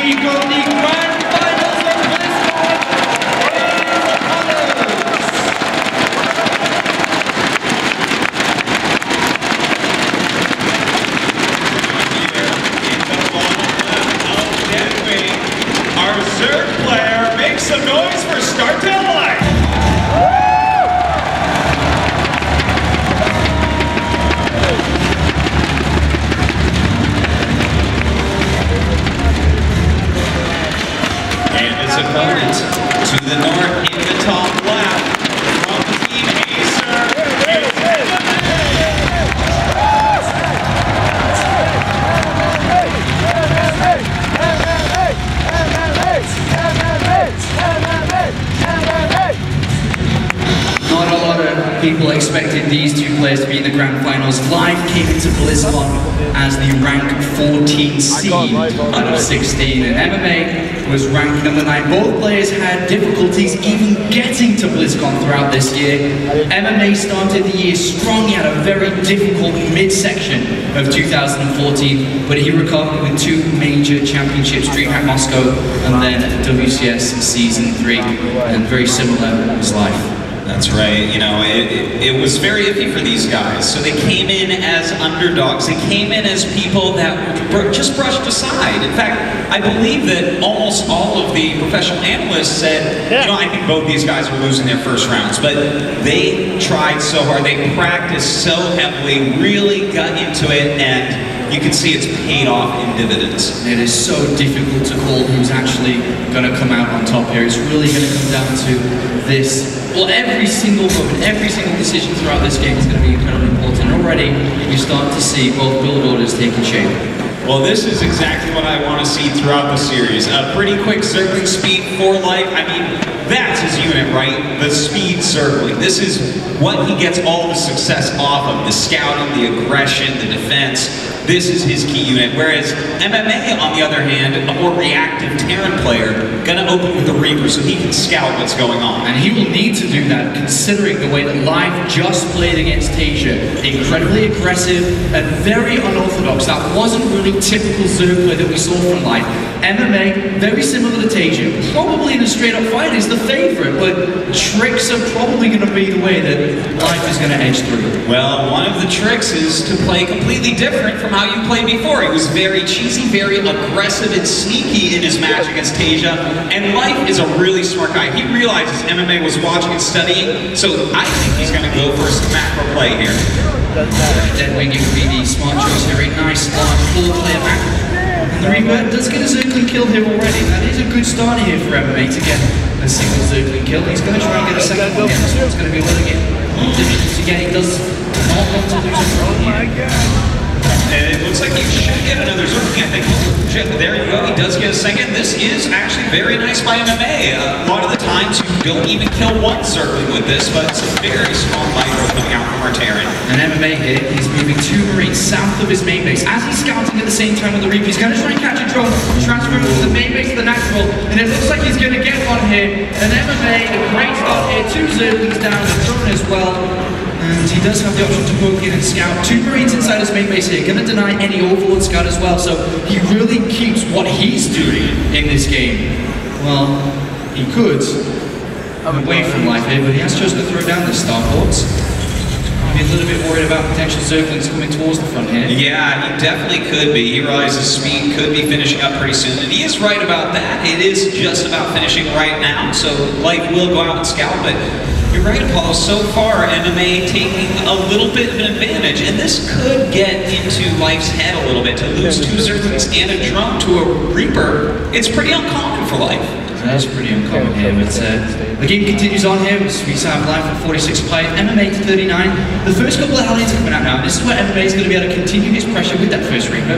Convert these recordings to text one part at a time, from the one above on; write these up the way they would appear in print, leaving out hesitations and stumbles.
we got the grand finals of BlizzCon Our Zerg player makes some noise for StarTale Life. And his opponent to the north in the top left from Team Acer. Not a lot of people expected these two players to be in the grand finals. Live came into BlizzCon as the rank 14 seed out of 16, and MMA was ranked number 9. Both players had difficulties even getting to BlizzCon throughout this year. MMA started the year strong. He had a very difficult midsection of 2014, but he recovered with 2 major championships, DreamHack Moscow and then WCS Season 3, and very similar was Life. That's right. You know, it was very iffy for these guys. So they came in as underdogs. They came in as people that were just brushed aside. In fact, I believe that almost all of the professional analysts said, you know, I think both these guys were losing their first rounds. But they tried so hard. They practiced so heavily, really got into it, and you can see it's paid off in dividends. It is so difficult to call who's actually going to come out on top here. It's really going to come down to this. Well, every single moment, every single decision throughout this game is going to be incredibly important. Already, you start to see both build orders taking shape. Well, this is exactly what I want to see throughout the series. A pretty quick circling speed for Life. I mean, that's his unit, right? The speed circling. This is what he gets all the success off of. The scouting, the aggression, the defense. This is his key unit. Whereas MMA, on the other hand, a more reactive Terran player, gonna open with the Reaper so he can scout what's going on. And he will need to do that, considering the way that Live just played against Tasia. Incredibly aggressive and very unorthodox. That wasn't really typical Zerg play that we saw from Live. MMA, very similar to Tasia. Probably in a straight-up fight is the favorite, but tricks are probably going to be the way that Life is going to edge through. Well, one of the tricks is to play completely different from how you played before. He was very cheesy, very aggressive and sneaky in his match against Tasia, and Life is a really smart guy. He realizes MMA was watching and studying, so I think he's going to go for some macro play here. Deadwing would be the smart choice here. A nice large full-player macro. And the Reaper does get a Zergling kill here already. That is a good start here for MMA to get a single Zergling kill. He's going to try and get a second one again. This one's going to be a little bit difficult to get. He does not want to lose a throw here. And it looks like he should get another Zergling, I think. There you go, he does get a second. This is actually very nice by MMA. A lot of the times you don't even kill one Zergling with this, but it's a very strong micro coming out from our Terran. And MMA here, he's moving 2 Marines south of his main base. As he's scouting at the same time with the Reaper, he's going to try and catch a drone, transfer him from the main base to the natural, and it looks like he's going to get one here. And MMA, a great start here, 2 Zerglings down, a drone as well. And he does have the option to poke in and scout. 2 Marines inside his main base here, going to deny any Overlord scout as well, so he really keeps what he's doing in this game. Well, he could away from Life here, but he has chosen to throw down the starports. Be a little bit worried about potential Zerglings coming towards the front here. Yeah, he definitely could be. He realizes speed could be finishing up pretty soon, and he is right about that. It is just about finishing right now, so Life will go out and scout, but you're right, Apollo. So far, MMA taking a little bit of an advantage, and this could get into Life's head a little bit. To lose 2 Zerglings and a drone to a Reaper, it's pretty uncommon for Life. That's pretty uncommon here, but the game continues on here. We have Life at 46 players, MMA to 39. The first couple of Hellions are coming out now, and this is where MMA is going to be able to continue his pressure with that first Reaper.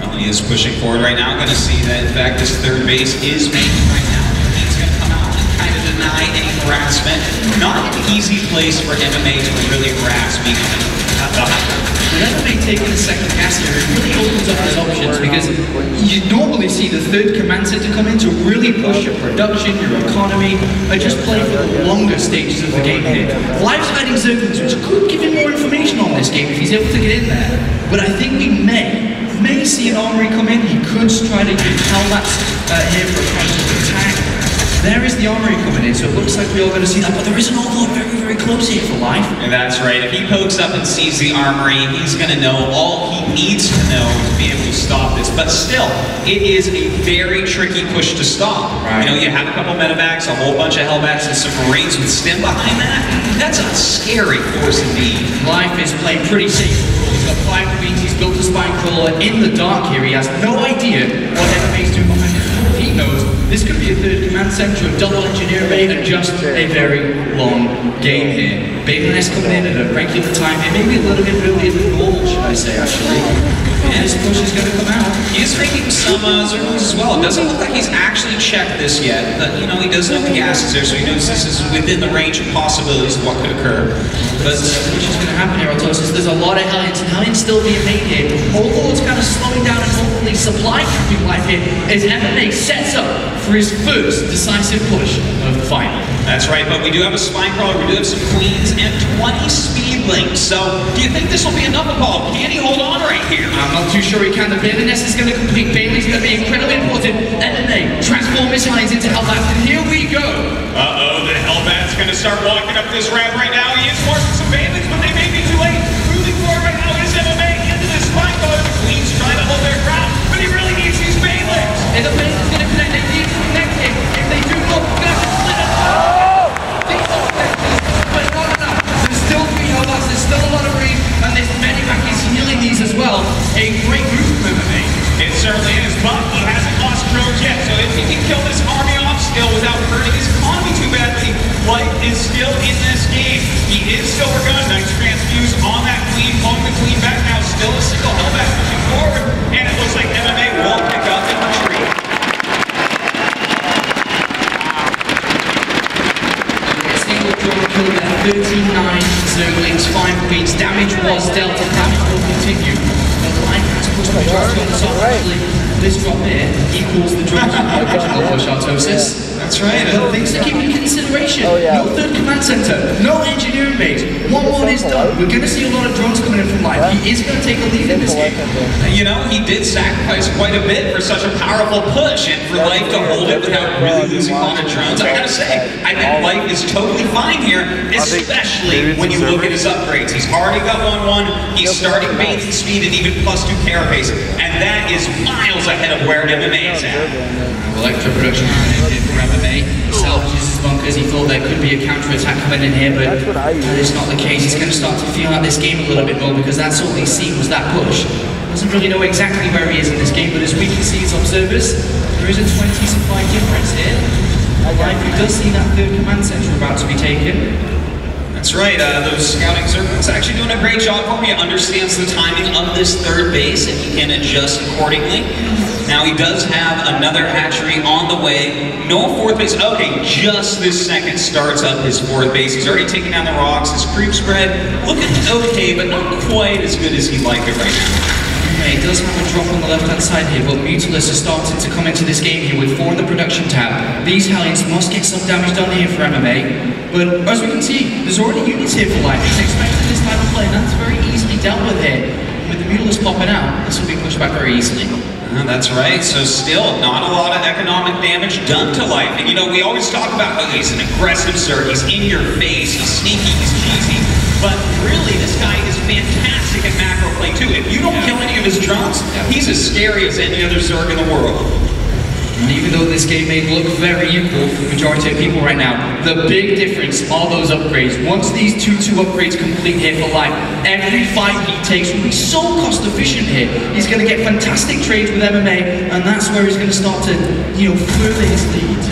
Well, he is pushing forward right now. Going to see that, in fact, this third base is making right now. He's going to come out and kind of deny any harassment. Not an easy place for MMA to really harass me. With MMA taking a second gas here, it really opens up his options, because you normally see the third command center come in to really push your production, your economy, and just play for the longer stages of the game here. Life's hiding Zerglings, which could give him more information on this game if he's able to get in there, but I think we may may see an armory come in. He could try to use Hellbats here for a counter attack. There is the armory coming in, so it looks like we are going to see that, but there is an Overlord very, very close here for life. And that's right. If he pokes up and sees the armory, he's going to know all he needs to know to be able to stop this. But still, it is a very tricky push to stop. Right. You know, you have a couple medevacs, a whole bunch of Hellbats, and some Marines with Stim behind that. That's a scary force indeed. Life is playing pretty safe. He's got 5 queens, he's built a spine crawler in the dark here. He has no idea what MMA's doing behind him. He knows this could be a third command center of double engineer bay and just a very long game here. Bayless coming in at a regular time here, maybe a little bit earlier than normal, should I say, actually. And this push is going to come out. He is making some Zerglings as well. It doesn't look like he's actually checked this yet, but you know, he does know the gas is there, so he knows this is within the range of possibilities of what could occur. But which is going to happen here, Autosis. There's a lot of Hellions, and Hellions still being made here. Overlord's kind of slowing down and hopefully supply keeping life here as MMA sets up for his first decisive push of the final. That's right, but we do have a spine crawler, we do have some queens, and 20 speedlings. So, do you think this will be enough of all? Can he hold on right here? I'm not too sure he can. The Bayless is going to complete. Bailey's going to be incredibly important. MMA transform his Hellions into Hellbats, and here we go. Uh-oh, the Hellbat's going to start walking up this ramp right now. He is forcing some Baylings, but they may be too late. Moving forward right now is MMA into this spine crawler. The queen's trying to hold their ground, but he really needs these Baylings. And the Bayless is going to connect. They need to connect him. If they do not, we're going to have to split up. But not enough. There's still 3 Hellbats. There's still a lot of range, and this Medivac is healing these as well. A great move from MMA. It certainly is, but he hasn't lost drones yet, so if he can kill this army off still without hurting his economy too badly, life is still in this game. He is still working on nice transfuse on that queen, pulling the queen back now, still a single Hellbat pushing forward, and it looks like MMA will pick up and retreat. Single drone killed at 39 Zerglings, 5 queens. Damage was dealt, and damage will continue. The line has pushed the majority on the top. Actually, this drop here equals the drop original push Autosis. That's right. Things to keep in consideration. No third command center, no engineering base. 1-1 is done. We're going to see a lot of drones coming in from life. He is going to take a lead in this game. You know, he did sacrifice quite a bit for such a powerful push, and for Life to hold it without really losing a lot of drones. I gotta say, I think Life is totally fine here, especially when you look at his upgrades. He's already got 1-1, he's starting bathing speed and even +2 carapace, and that is miles ahead of where MMA is at. Electro production for MMA. Salvages his bunkers. He thought there could be a counter-attack coming in here, but that is not the case. He's going to start to feel out this game a little bit more because that's all he's seen was that push. Doesn't really know exactly where he is in this game, but as we can see as observers, there is a 20 supply difference here. Life who does see that third command center about to be taken. That's right, those scouting Zerglings actually doing a great job for me. He understands the timing of this third base and he can adjust accordingly. Now he does have another hatchery on the way. No 4th base. Okay, just this second starts up his 4th base. He's already taken down the rocks. His creep spread looking okay, but not quite as good as he'd like it right now. He does have a drop on the left-hand side here, but Mutalisk is starting to come into this game here with 4 in the production tab. These Hellions must get some damage done here for MMA, but as we can see, there's already units here for Life. He's expecting this type of play, and that's very easily dealt with here. With the Mutalisk popping out, this will be pushed back very easily. That's right, so still not a lot of economic damage done to Life. And you know, we always talk about how he's an aggressive Zerg, he's in your face, he's sneaky, he's cheesy, but really this guy is fantastic at macro play too. If you don't kill any of his drones, he's as scary as any other Zerg in the world. And even though this game may look very equal for the majority of people right now, the big difference are those upgrades. Once these 2-2 upgrades complete here for Life, every fight he takes will be so cost efficient here. He's going to get fantastic trades with MMA, and that's where he's going to start to, further his lead.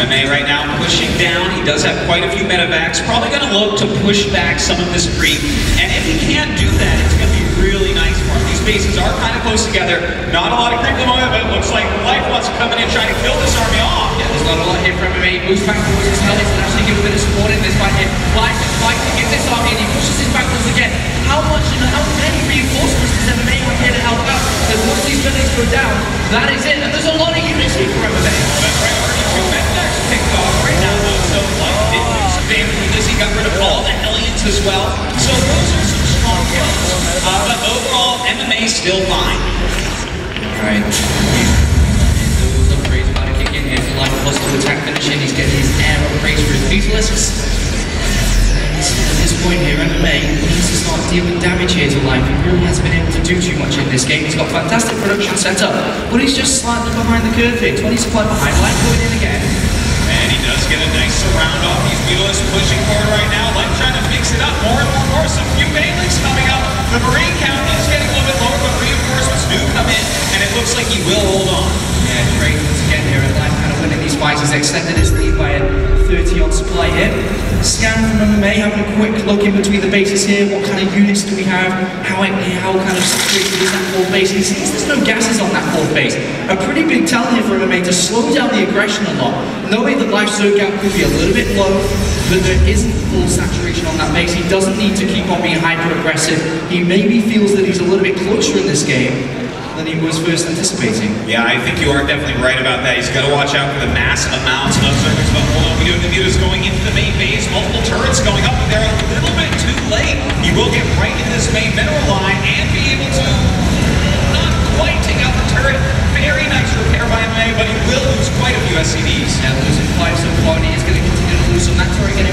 MMA right now pushing down. He does have quite a few medevacs. Probably going to look to push back some of this creep. And if he can't do that, it's going to be really nice for him. These bases are kind of close together. Not a lot of creep at the moment, but it looks like Life wants to come in and try to kill this army off. Yeah, there's not a lot here for MMA. He moves back towards his Hellions and actually give a bit of support in this fight here. Life is fighting to give this army, and he pushes his back once again. How much and how many reinforcements does MMA want here to help out? Because once these buildings go down, that is it. And there's a lot of units here for MMA. That's right, already 2 medevacs picked off right now, though. So Life did lose some damage with this. He got rid of all the Hellions as well. So those are some strong kills. But overall, MMA still fine. Alright. Those upgrades about to kick in here for Life Plus to attack finishing. He's getting his air upgrades for his Beetleisks. At this point here, MMA needs to start dealing damage here to Life. He really hasn't been able to do too much in this game. He's got fantastic production set up, but he's just slightly behind the curve here. 20 supply behind. Life going in again. And he does get a nice surround off these Beetleisks pushing forward right now. Life trying to mix it up more and more. Some few Banelinks coming up. The Marine count is getting a little bit lower, but reinforcements do come in, and it looks like he will hold on. Yeah, Drake once again here at Life kind of winning these fights. He's extended his lead by a 30 on supply here. Scan from MMA, having a quick look in between the bases here. What kind of units do we have? How kind of situated is that fourth base? And he sees there's no gases on that fourth base. A pretty big tell here for MMA to slow down the aggression a lot. Knowing that Life's zone gap could be a little bit low, but there isn't full saturation on that base. He doesn't need to keep on being hyper-aggressive. He maybe feels that he's a little bit closer in this game than he was first anticipating. Yeah, I think you are definitely right about that. He's got to watch out for the mass amounts of circuits. But hold on, we do have the Mutas going into the main base. Multiple turrets going up, but they're a little bit too late. He will get right into this main mineral line and be